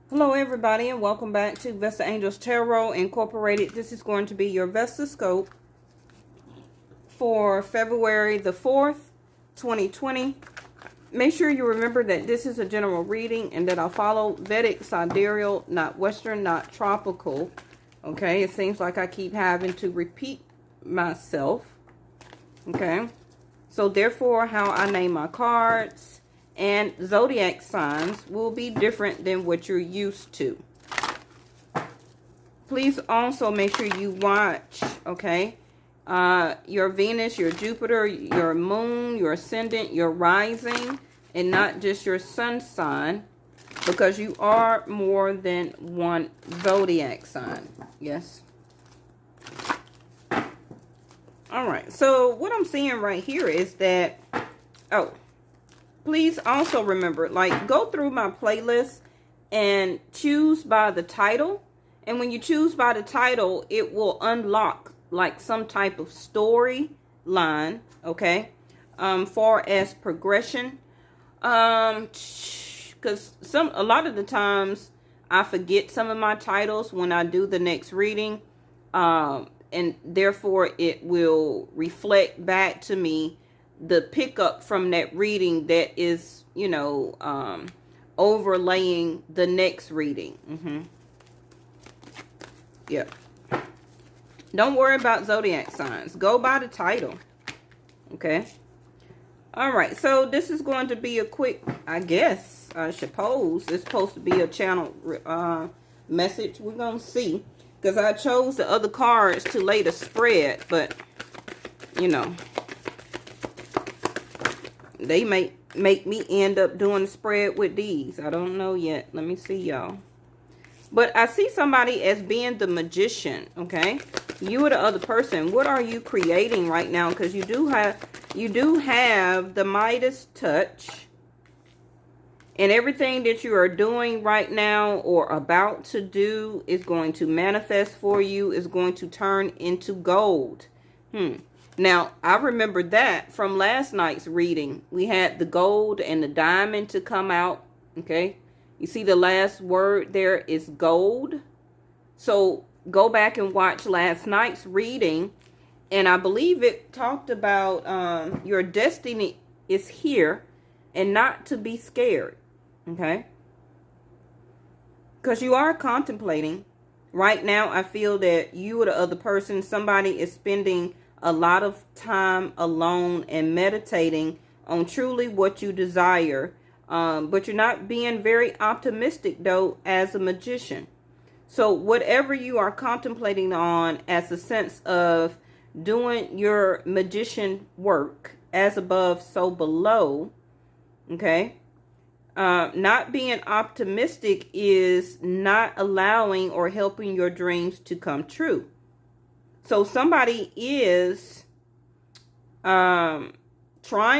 Hello everybody and welcome back to Vesta Angels Tarot Incorporated. This is going to be your Vesta Scope for February the 4th, 2020. Make sure you remember that this is a general reading and that I'll follow Vedic, sidereal, not Western, not tropical. Okay, it seems like I keep having to repeat myself. Okay, so therefore how I name my cards and zodiac signs will be different than what you're used to. Please also make sure you watch, okay, your Venus, your Jupiter, your moon, your ascendant, your rising, and not just your sun sign, because you are more than one zodiac sign. Yes. All right. So what I'm seeing right here is that, please also remember, like, go through my playlist and choose by the title. And when you choose by the title, it will unlock like some type of story line, okay? Far as progression. Because a lot of the times I forget some of my titles when I do the next reading. And therefore it will reflect back to me the pickup from that reading that is, you know, overlaying the next reading. Yep. Don't worry about zodiac signs. Go by the title. Okay. All right. So this is going to be a quick, I guess, I suppose, it's supposed to be a channel message. We're going to see. Because I chose the other cards to lay the spread. But, you know, they may make me end up doing the spread with these. I don't know yet. Let me see, y'all. But I see somebody as being the magician, okay? You or the other person. What are you creating right now? Because you do have the Midas touch. And everything that you are doing right now or about to do is going to manifest for you, is going to turn into gold. Now, I remember that from last night's reading. We had the gold and the diamond to come out. Okay. You see the last word there is gold. So go back and watch last night's reading. And I believe it talked about your destiny is here and not to be scared. Okay. Because you are contemplating. Right now, I feel that you or the other person, somebody is spending a lot of time alone and meditating on truly what you desire. But you're not being very optimistic, though, as a magician. So whatever you are contemplating on as a sense of doing your magician work, as above, so below, okay? Not being optimistic is not allowing or helping your dreams to come true. So somebody is trying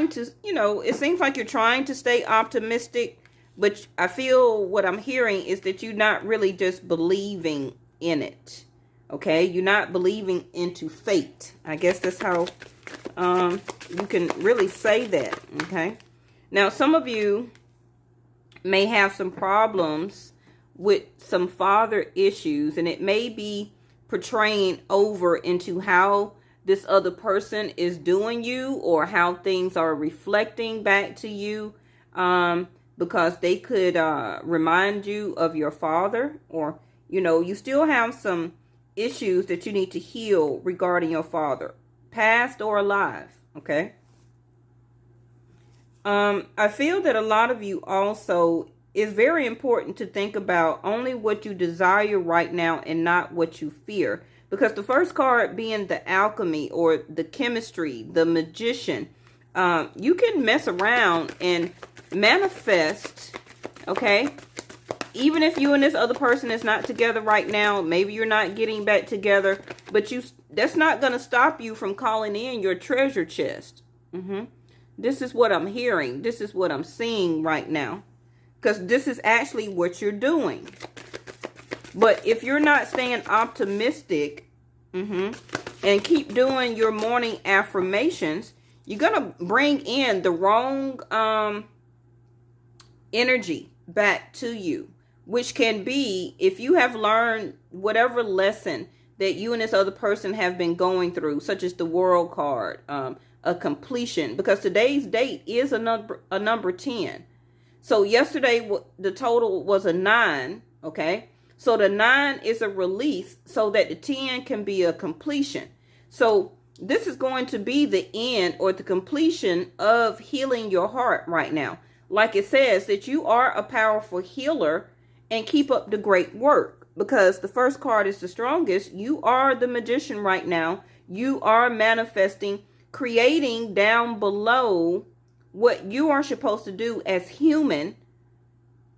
to, you know, it seems like you're trying to stay optimistic, but I feel what I'm hearing is that you're not really just believing in it. Okay, you're not believing into fate. I guess that's how you can really say that. Okay, now some of you may have some problems with some father issues, and it may be portraying over into how this other person is doing you or how things are reflecting back to you, because they could remind you of your father, or, you know, you still have some issues that you need to heal regarding your father, past or alive. Okay. I feel that a lot of you also, it's very important to think about only what you desire right now and not what you fear. Because the first card being the alchemy or the chemistry, the magician, you can mess around and manifest, okay? Even if you and this other person is not together right now, maybe you're not getting back together, but that's not going to stop you from calling in your treasure chest. This is what I'm hearing. This is what I'm seeing right now. Because this is actually what you're doing. But if you're not staying optimistic and keep doing your morning affirmations, you're going to bring in the wrong energy back to you. which can be if you have learned whatever lesson that you and this other person have been going through, such as the World card, a completion, because today's date is a number 10. So yesterday the total was a 9, okay? So the 9 is a release so that the 10 can be a completion. So this is going to be the end or the completion of healing your heart right now. Like it says that you are a powerful healer and keep up the great work, because the first card is the strongest. You are the magician right now. You are manifesting, creating down below what you are supposed to do as human.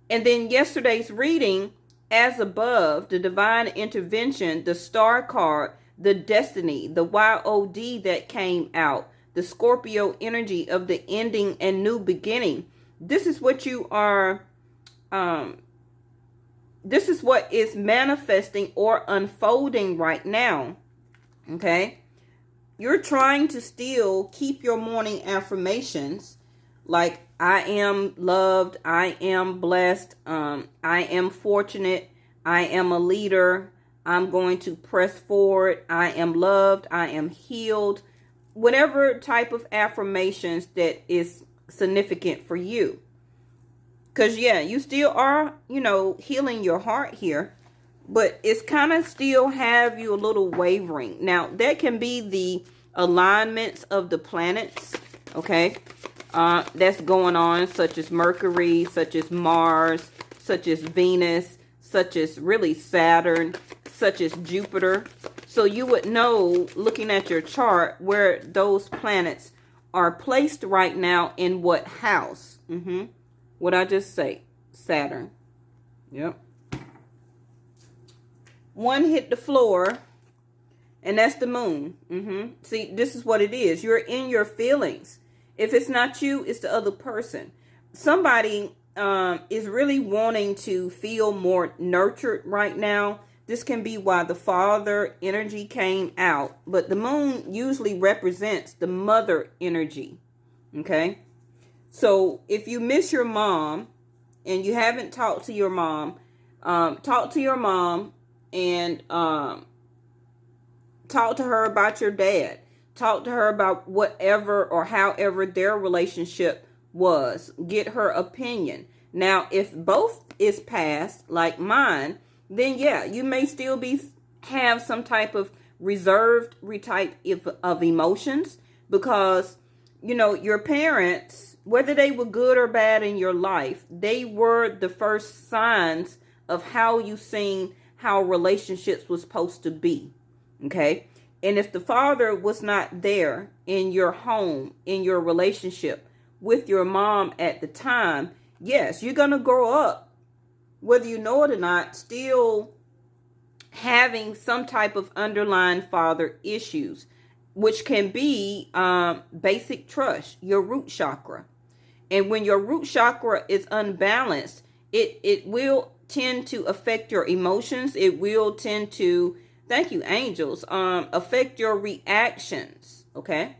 And then yesterday's reading, as above, the divine intervention, the star card, the destiny, the YOD that came out, the Scorpio energy of the ending and new beginning. This is what you are, this is what is manifesting or unfolding right now. Okay? You're trying to still keep your morning affirmations like, I am loved, I am blessed, I am fortunate, I am a leader, I'm going to press forward, I am loved, I am healed. Whatever type of affirmations that is significant for you. Because, yeah, you still are, healing your heart here. But it's kind of still have you a little wavering. Now, that can be the alignments of the planets, okay? That's going on, such as Mercury, such as Mars, such as Venus, such as really Saturn, such as Jupiter. So you would know, looking at your chart, where those planets are placed right now in what house. What I just say? Saturn. Yep. One hit the floor, and that's the moon. See, this is what it is. You're in your feelings. If it's not you, it's the other person. Somebody is really wanting to feel more nurtured right now. This can be why the father energy came out. But the moon usually represents the mother energy. Okay? So if you miss your mom and you haven't talked to your mom, talk to your mom and talk to her about your dad. Talk to her about whatever or however their relationship was. Get her opinion. Now, if both is passed, like mine, then yeah, you may still have some type of reserved type of emotions, because, your parents, whether they were good or bad in your life, they were the first signs of how you seen how relationships was supposed to be. Okay? And if the father was not there in your home, in your relationship with your mom at the time, yes, you're going to grow up, whether you know it or not, still having some type of underlying father issues, which can be basic trust, your root chakra. And when your root chakra is unbalanced, it will tend to affect your emotions. It will tend to, thank you, angels, affect your reactions, okay?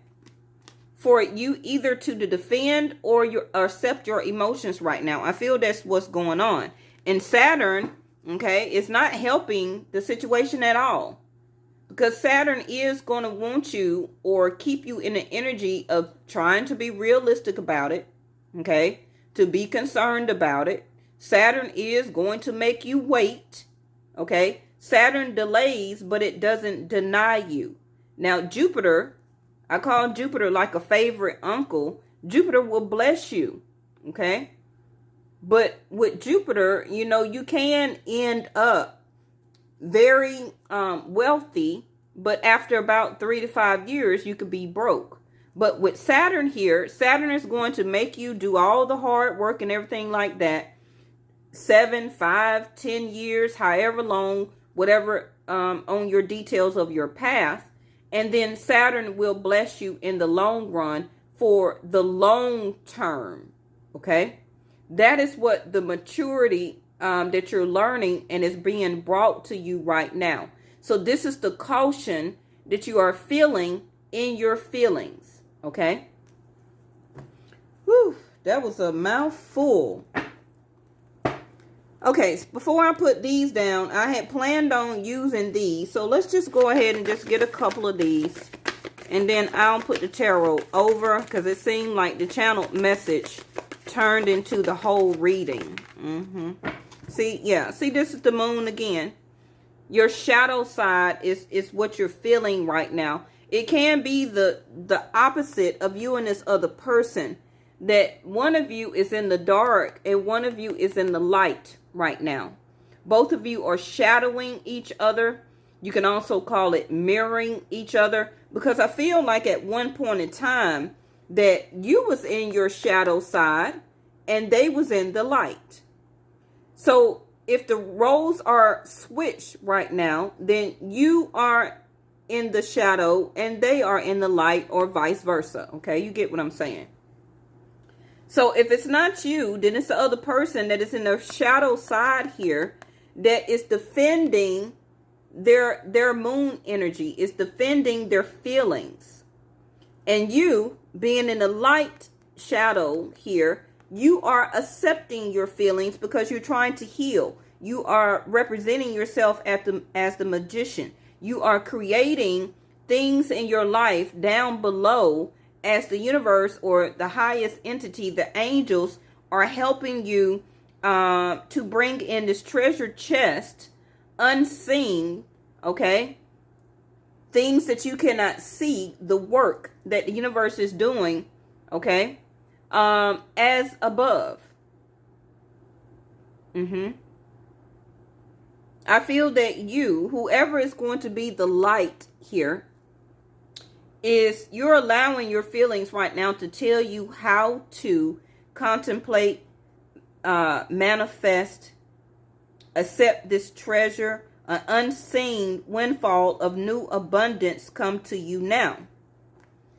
For you either to defend or accept your emotions right now. I feel that's what's going on. And Saturn, okay, is not helping the situation at all. Because Saturn is going to want you or keep you in the energy of trying to be realistic about it, okay? To be concerned about it. Saturn is going to make you wait, okay? Saturn delays, but it doesn't deny you. Now, Jupiter, I call Jupiter like a favorite uncle. Jupiter will bless you, okay? But with Jupiter, you can end up very wealthy, but after about 3 to 5 years, you could be broke. But with Saturn here, Saturn is going to make you do all the hard work and everything like that. 7, 5, 10 years, however long, whatever on your details of your path. And then Saturn will bless you in the long run for the long term. Okay? That is what the maturity that you're learning and is being brought to you right now. So this is the caution that you are feeling in your feelings. Okay? Whew, that was a mouthful. Okay, before I put these down, I had planned on using these. So let's just go ahead and just get a couple of these. And then I'll put the tarot over because it seemed like the channeled message turned into the whole reading. See, yeah. See, this is the moon again. Your shadow side is what you're feeling right now. It can be the opposite of you and this other person. That one of you is in the dark and one of you is in the light right now. Both of you are shadowing each other. You can also call it mirroring each other. Because I feel like at one point in time that you was in your shadow side and they was in the light. So if the roles are switched right now, then you are in the shadow and they are in the light, or vice versa. Okay, you get what I'm saying? So if it's not you, then it's the other person that is in the shadow side here that is defending their moon energy, is defending their feelings. And you, being in the light shadow here, you are accepting your feelings because you're trying to heal. You are representing yourself as the magician. You are creating things in your life down below as the universe or the highest entity, the angels, are helping you to bring in this treasure chest unseen, okay? Things that you cannot see, the work that the universe is doing, okay? As above. I feel that you, whoever is going to be the light here, is you're allowing your feelings right now to tell you how to contemplate, manifest, accept this treasure, an unseen windfall of new abundance come to you now.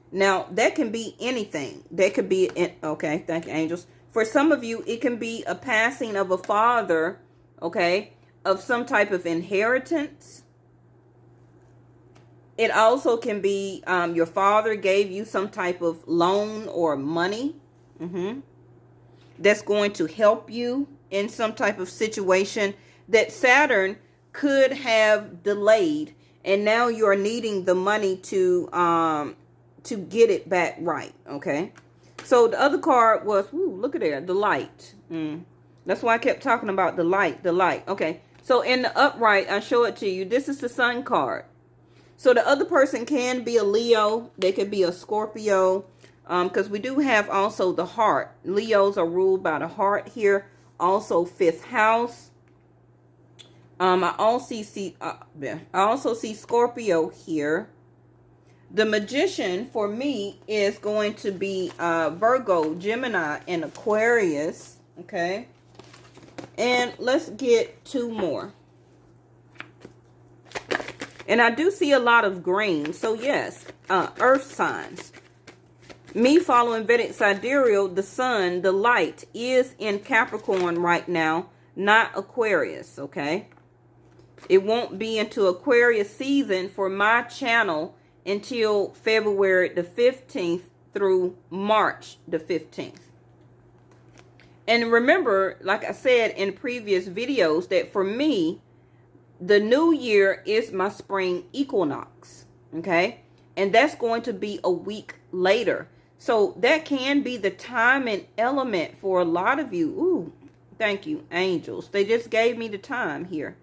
Now, that can be anything. That could be, okay, thank you, angels. For some of you, it can be a passing of a father, okay, of some type of inheritance. It also can be your father gave you some type of loan or money that's going to help you in some type of situation that Saturn could have delayed, and now you are needing the money to get it back right. Okay, so the other card was, look at there, the light. That's why I kept talking about the light, the light. Okay, so in the upright, I show it to you. This is the Sun card. So the other person can be a Leo. They could be a Scorpio. Because we do have also the heart. Leos are ruled by the heart here. Also 5th house. I also see Scorpio here. The magician for me is going to be Virgo, Gemini, and Aquarius. Okay. And let's get 2 more. And I do see a lot of green. So yes, earth signs. Me following Vedic Sidereal, the sun, the light, is in Capricorn right now, not Aquarius, okay? It won't be into Aquarius season for my channel until February the 15th through March the 15th. And remember, like I said in previous videos, that for me, the new year is my spring equinox, okay? And that's going to be a week later. So that can be the time and element for a lot of you. Ooh, thank you, angels. They just gave me the time here.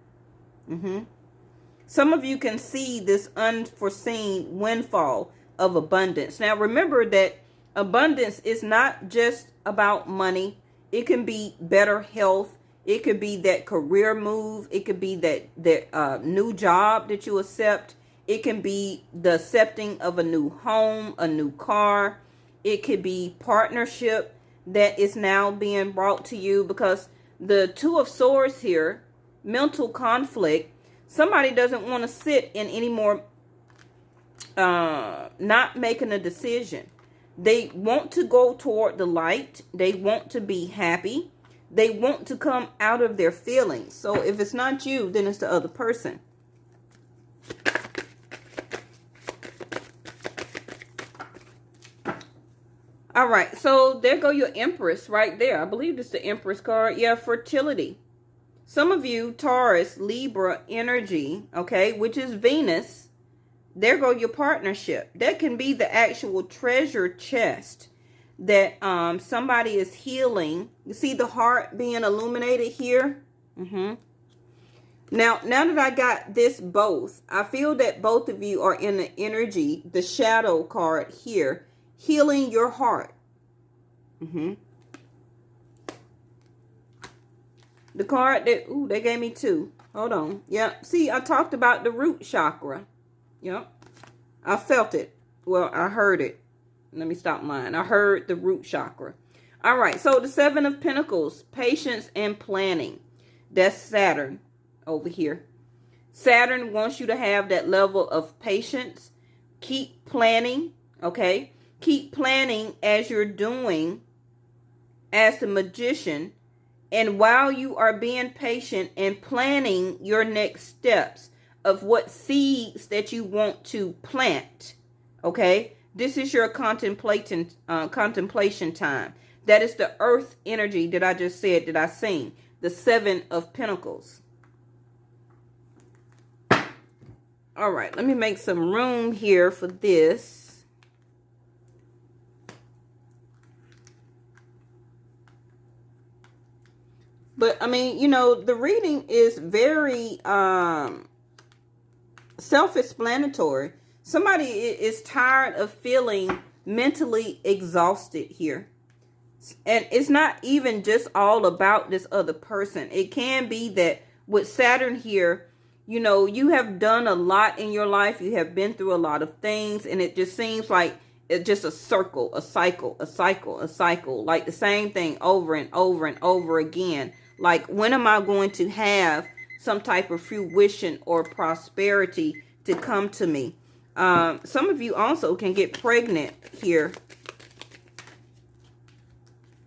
Some of you can see this unforeseen windfall of abundance. Now, remember that abundance is not just about money. It can be better health. It could be that career move. It could be that new job that you accept. It can be the accepting of a new home, a new car. It could be partnership that is now being brought to you, because the 2 of Swords here, mental conflict. Somebody doesn't want to sit in any more not making a decision. They want to go toward the light. They want to be happy. They want to come out of their feelings. So if it's not you, then it's the other person. All right. So there go your Empress right there. I believe it's the Empress card. Yeah, fertility. Some of you, Taurus, Libra energy, okay, which is Venus, there go your partnership. That can be the actual treasure chest that somebody is healing. You see the heart being illuminated here? Now that I got this both, I feel that both of you are in the energy, the shadow card here, healing your heart. The card that, they gave me two. Hold on. Yep. See, I talked about the root chakra. Yep. I felt it. Well, I heard it. Let me stop lying. I heard the root chakra. All right. So the Seven of Pentacles, patience and planning. That's Saturn over here. Saturn wants you to have that level of patience. Keep planning. Okay. Keep planning as you're doing as the Magician. And while you are being patient and planning your next steps of what seeds that you want to plant, okay, this is your contemplation time. That is the earth energy that I just said that I seen, the Seven of Pentacles. All right, let me make some room here for this. But, I mean, you know, the reading is very self-explanatory. Somebody is tired of feeling mentally exhausted here. And it's not even just all about this other person. It can be that with Saturn here, you know, you have done a lot in your life. You have been through a lot of things. And it just seems like it's just a circle, a cycle, like the same thing over and over and over again. Like, when am I going to have some type of fruition or prosperity to come to me? Some of you also can get pregnant here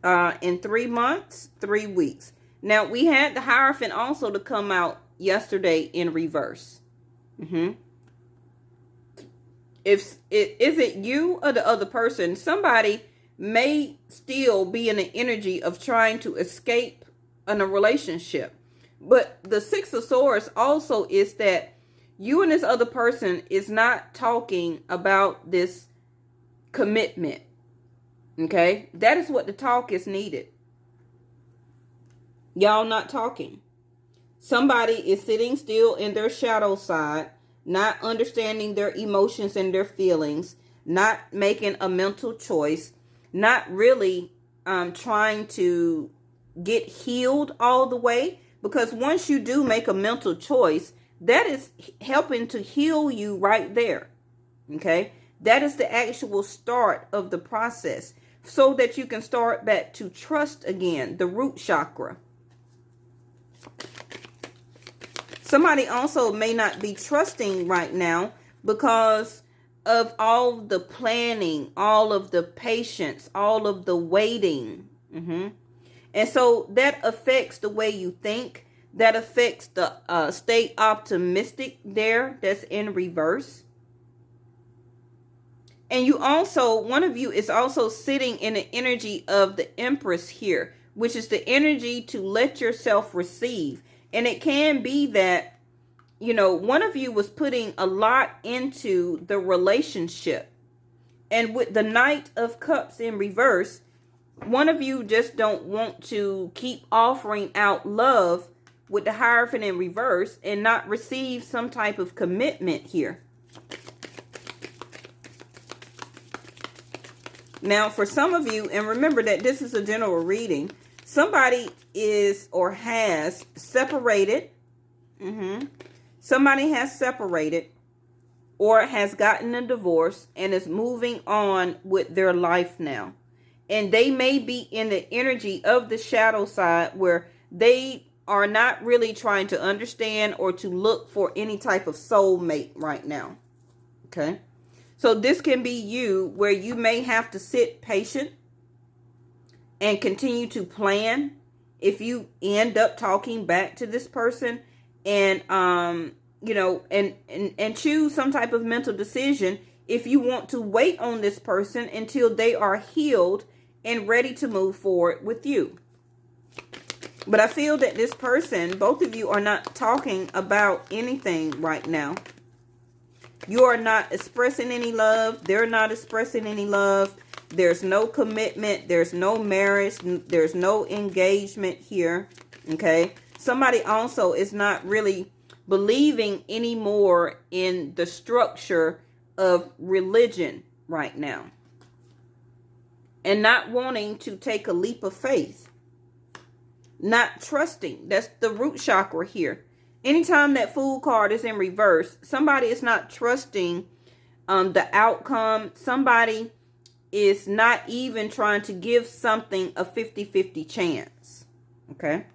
in 3 months, 3 weeks. Now, we had the Hierophant also to come out yesterday in reverse. Is it you or the other person? Somebody may still be in the energy of trying to escape in a relationship. But the Six of Swords also is that you and this other person is not talking about this commitment. Okay? That is what the talk is needed. Y'all not talking. Somebody is sitting still in their shadow side, not understanding their emotions and their feelings, not making a mental choice, not really trying to get healed all the way. Because once you do make a mental choice, that is helping to heal you right there. Okay? That is the actual start of the process, so that you can start back to trust again, the root chakra. Somebody also may not be trusting right now because of all the planning, all of the patience, all of the waiting. And so that affects the way you think. That affects the stay optimistic there. That's in reverse. And you also, one of you is also sitting in the energy of the Empress here, which is the energy to let yourself receive. And it can be that, you know, one of you was putting a lot into the relationship. And with the Knight of Cups in reverse, one of you just don't want to keep offering out love with the Hierophant in reverse and not receive some type of commitment here. Now, for some of you, and remember that this is a general reading, somebody is or has separated. Somebody has separated or has gotten a divorce and is moving on with their life now. And they may be in the energy of the shadow side where they are not really trying to understand or to look for any type of soulmate right now. Okay? So this can be you, where you may have to sit patient and continue to plan. If you end up talking back to this person and, you know, and choose some type of mental decision, if you want to wait on this person until they are healed and ready to move forward with you. But I feel that this person, both of you, are not talking about anything right now. You are not expressing any love. They're not expressing any love. There's no commitment. There's no marriage. There's no engagement here. Okay. Somebody also is not really believing anymore in the structure of religion right now. And not wanting to take a leap of faith. Not trusting. That's the root chakra here. Anytime that Fool card is in reverse, somebody is not trusting the outcome. Somebody is not even trying to give something a 50-50 chance. Okay.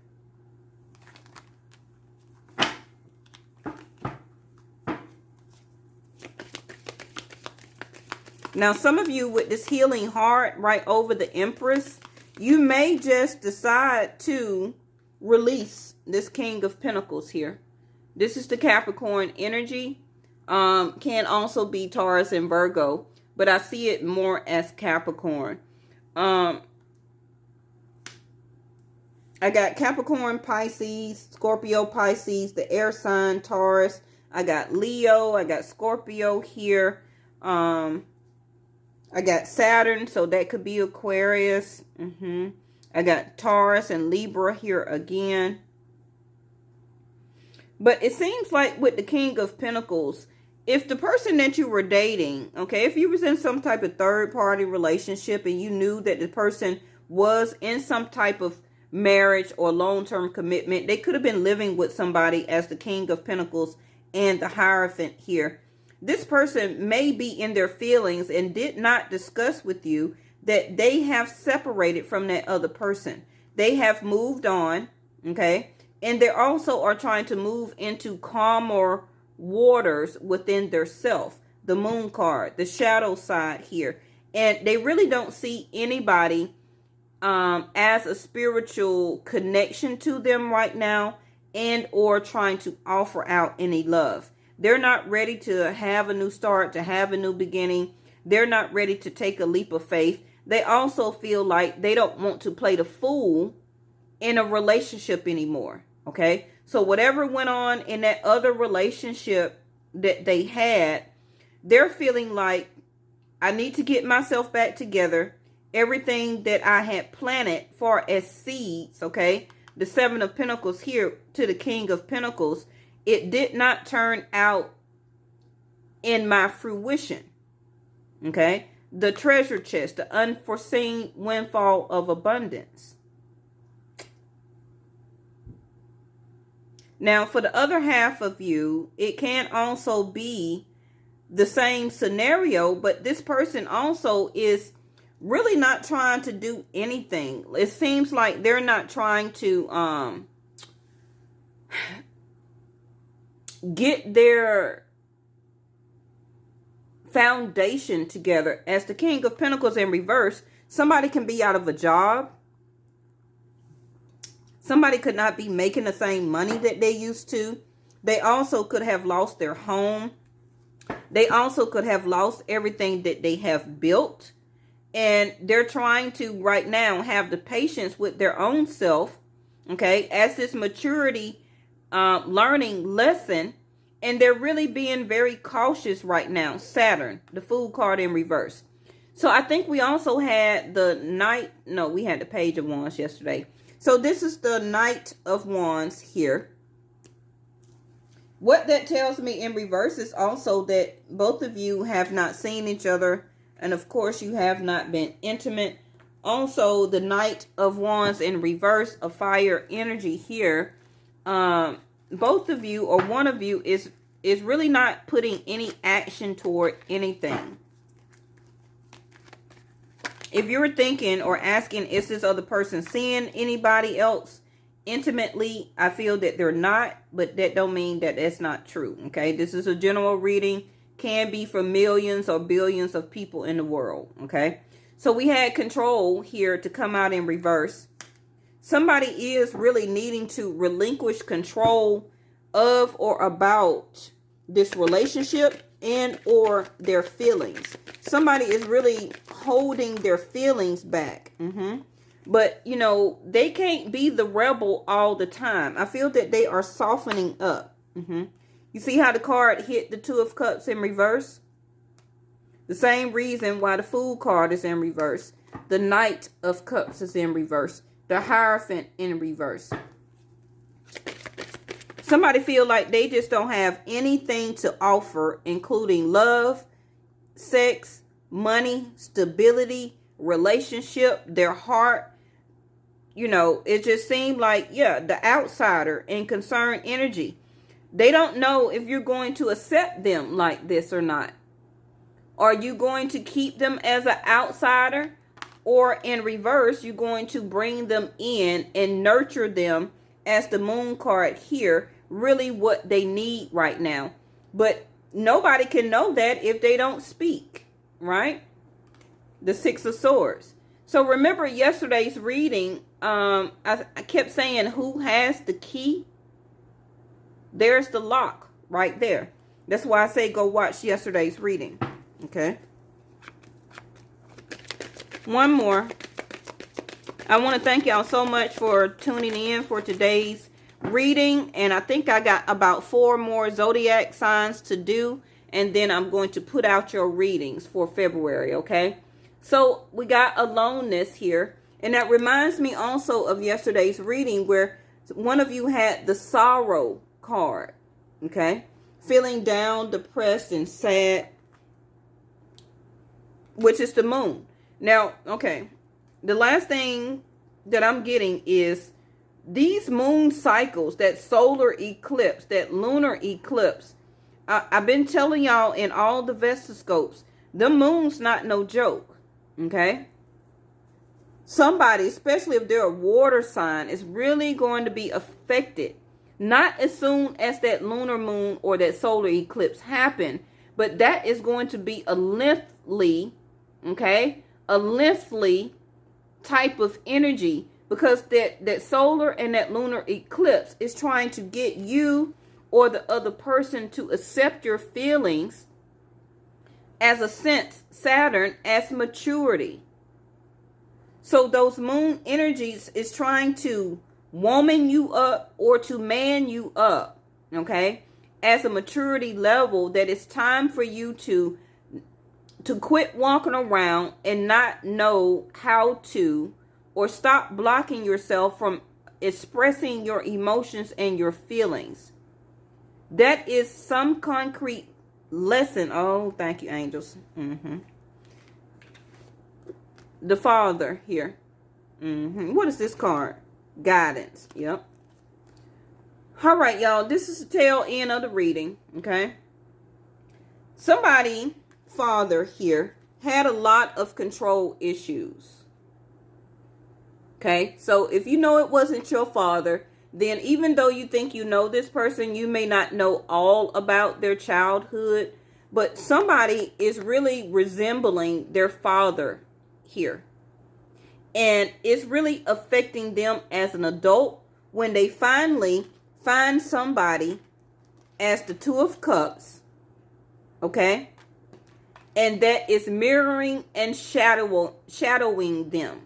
Now, some of you with this healing heart right over the Empress, you may just decide to release this King of Pentacles here. This is the Capricorn energy. Can also be Taurus and Virgo, but I see it more as Capricorn. I got Capricorn, Pisces, Scorpio, Pisces, the air sign, Taurus. I got Leo. I got Scorpio here. I got Saturn, so that could be Aquarius. I got Taurus and Libra here again. But it seems like with the King of Pentacles, if the person that you were dating, okay, if you was in some type of third-party relationship and you knew that the person was in some type of marriage or long-term commitment, they could have been living with somebody as the King of Pentacles and the Hierophant here. This person may be in their feelings and did not discuss with you that they have separated from that other person. They have moved on, okay? And they also are trying to move into calmer waters within their self. The Moon card, the shadow side here. And they really don't see anybody as a spiritual connection to them right now, and or trying to offer out any love. They're not ready to have a new start, to have a new beginning. They're not ready to take a leap of faith. They also feel like they don't want to play the fool in a relationship anymore. Okay? So whatever went on in that other relationship that they had, they're feeling like, I need to get myself back together. Everything that I had planted for as seeds, okay? The Seven of Pentacles here to the King of Pentacles, it did not turn out in my fruition. Okay? The treasure chest, the unforeseen windfall of abundance. Now, for the other half of you, it can also be the same scenario, but this person also is really not trying to do anything. It seems like they're not trying to get their foundation together. As the King of Pentacles in reverse, somebody can be out of a job. Somebody could not be making the same money that they used to. They also could have lost their home. They also could have lost everything that they have built. And they're trying to right now have the patience with their own self. Okay, as this maturity learning lesson, and they're really being very cautious right now. Saturn, the Fool card in reverse. So I think we also had the Knight. No, we had the Page of Wands yesterday. So this is the Knight of Wands here. What that tells me in reverse is also that both of you have not seen each other, and of course you have not been intimate. Also, the Knight of Wands in reverse, a fire energy here. Both of you or one of you is really not putting any action toward anything. If you're thinking or asking, is this other person seeing anybody else intimately? I feel that they're not, but that don't mean that that's not true. Okay, this is a general reading. Can be for millions or billions of people in the world. Okay, so we had Control here to come out in reverse. Somebody is really needing to relinquish control of or about this relationship and or their feelings. Somebody is really holding their feelings back. But, you know, they can't be the rebel all the time. I feel that they are softening up. You see how the card hit the Two of Cups in reverse? The same reason why the Fool card is in reverse. The Knight of Cups is in reverse. The Hierophant in reverse. Somebody feel like they just don't have anything to offer, including love, sex, money, stability, relationship, their heart. You know, it just seemed like, yeah, the outsider in concerned energy. They don't know if you're going to accept them like this or not. Are you going to keep them as an outsider? Or in reverse, you're going to bring them in and nurture them as the Moon card here, really what they need right now. But nobody can know that if they don't speak, right? The Six of Swords. So remember yesterday's reading, I kept saying who has the key? There's the lock right there. That's why I say go watch yesterday's reading. Okay. One more. I want to thank y'all so much for tuning in for today's reading. And I think I got about 4 more zodiac signs to do. And then I'm going to put out your readings for February. Okay. So we got aloneness here. And that reminds me also of yesterday's reading where one of you had the Sorrow card. Okay. Feeling down, depressed, and sad. Which is the Moon. Now, okay. The last thing that I'm getting is these moon cycles, that solar eclipse, that lunar eclipse. I've been telling y'all in all the Vestascopes, the moon's not no joke. Okay. Somebody, especially if they're a water sign, is really going to be affected. Not as soon as that lunar moon or that solar eclipse happen, but that is going to be a lengthy, okay, a lengthy type of energy, because that solar and that lunar eclipse is trying to get you or the other person to accept your feelings as a sense, Saturn, as maturity. So those moon energies is trying to woman you up or to man you up, okay, as a maturity level that it's time for you to quit walking around and not know how to, or stop blocking yourself from expressing your emotions and your feelings. That is some concrete lesson. Oh, thank you, angels. The Father here. What is this card? Guidance. Yep. All right, y'all. This is the tail end of the reading. Okay. Somebody, Father here, had a lot of control issues. Okay. So if you know it wasn't your father, then even though you think you know this person, you may not know all about their childhood. But somebody is really resembling their father here. And it's really affecting them as an adult when they finally find somebody as the Two of Cups. Okay. And that is mirroring and shadowing them.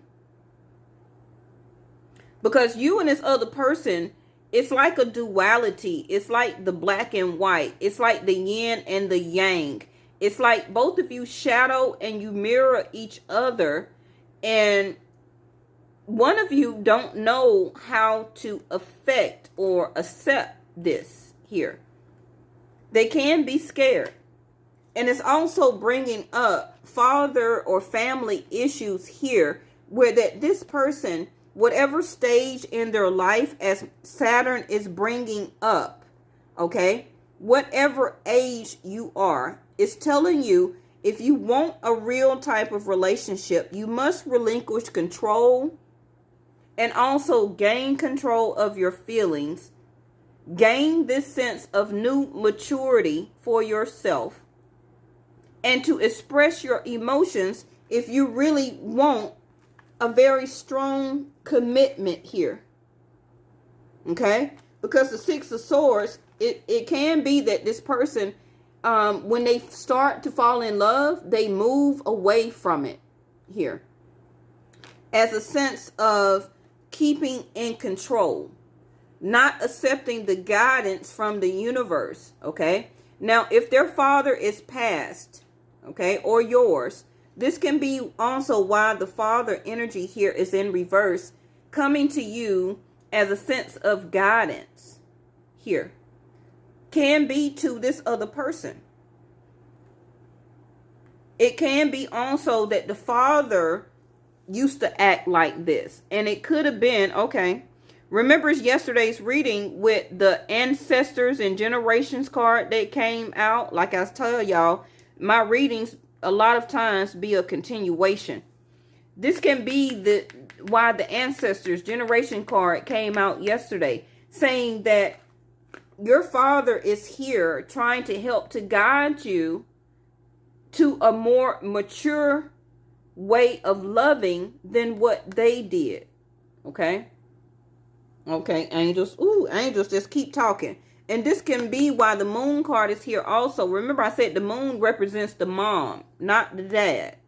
Because you and this other person, it's like a duality. It's like the black and white. It's like the yin and the yang. It's like both of you shadow and you mirror each other. And one of you don't know how to affect or accept this here. They can be scared. And it's also bringing up father or family issues here where that this person, whatever stage in their life as Saturn is bringing up, okay, whatever age you are, is telling you if you want a real type of relationship, you must relinquish control and also gain control of your feelings. Gain this sense of new maturity for yourself and to express your emotions if you really want a very strong commitment here. Okay? Because the Six of Swords, it can be that this person, when they start to fall in love, they move away from it here. as a sense of keeping in control, not accepting the guidance from the universe, okay? Now, if their father is passed, okay, or yours, this can be also why the father energy here is in reverse, coming to you as a sense of guidance here. Can be to this other person. It can be also that the father used to act like this. And it could have been, okay, remember yesterday's reading with the ancestors and generations card that came out? Like I tell y'all, my readings a lot of times be a continuation. This can be why the ancestors generation card came out yesterday, saying that your father is here trying to help to guide you to a more mature way of loving than what they did. Okay? Okay, angels. Ooh, angels, just keep talking. And this can be why the moon card is here also. Remember I said the moon represents the mom, not the dad.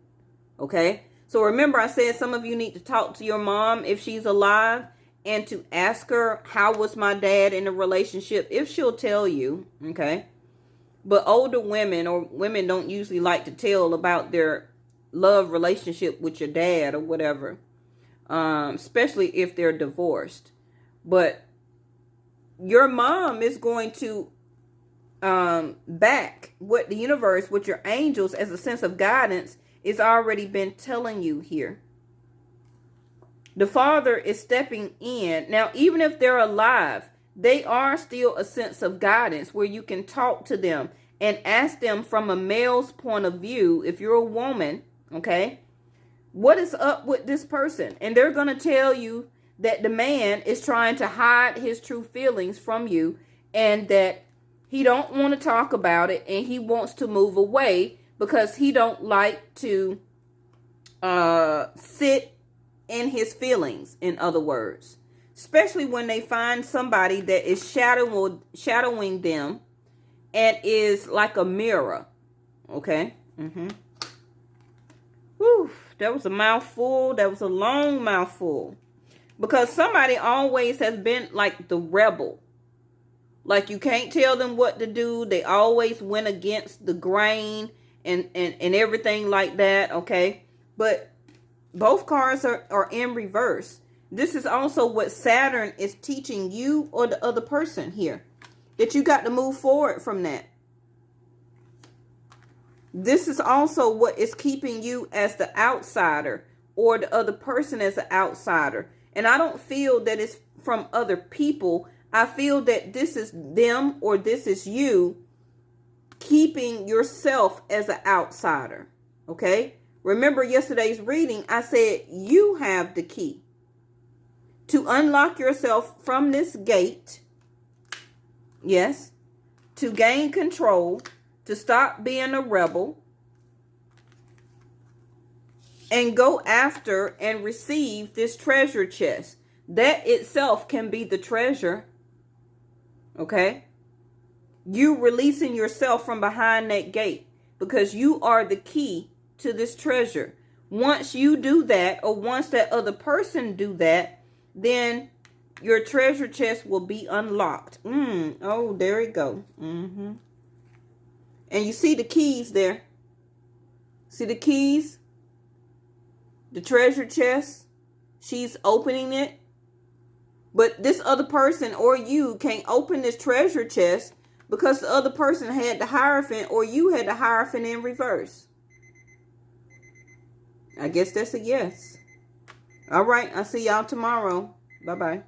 Okay? So remember I said some of you need to talk to your mom if she's alive and to ask her, how was my dad in a relationship? If she'll tell you, okay? But older women or women don't usually like to tell about their love relationship with your dad or whatever. Especially if they're divorced. But your mom is going to back what the universe, what your angels as a sense of guidance is already been telling you here. The father is stepping in. Now, even if they're alive, they are still a sense of guidance where you can talk to them and ask them from a male's point of view. If you're a woman, okay, what is up with this person? And they're going to tell you that the man is trying to hide his true feelings from you and that he don't want to talk about it and he wants to move away because he don't like to sit in his feelings, in other words. Especially when they find somebody that is shadowing them and is like a mirror. Okay? Whew, that was a mouthful. That was a long mouthful. Because somebody always has been like the rebel. Like you can't tell them what to do. They always went against the grain and everything like that. Okay? But both cards are in reverse. This is also what Saturn is teaching you or the other person here. That you got to move forward from that. This is also what is keeping you as the outsider or the other person as an outsider. And I don't feel that it's from other people. I feel that this is them or this is you keeping yourself as an outsider. Okay? Remember yesterday's reading, I said you have the key to unlock yourself from this gate. Yes. To gain control. To stop being a rebel. And go after and receive this treasure chest. That itself can be the treasure. Okay? You releasing yourself from behind that gate. Because you are the key to this treasure. Once you do that, or once that other person do that, then your treasure chest will be unlocked. Oh, there we go. And you see the keys there. See the keys? The treasure chest. She's opening it. But this other person or you can't open this treasure chest because the other person had the Hierophant or you had the Hierophant in reverse. I guess that's a yes. All right. I'll see y'all tomorrow. Bye-bye.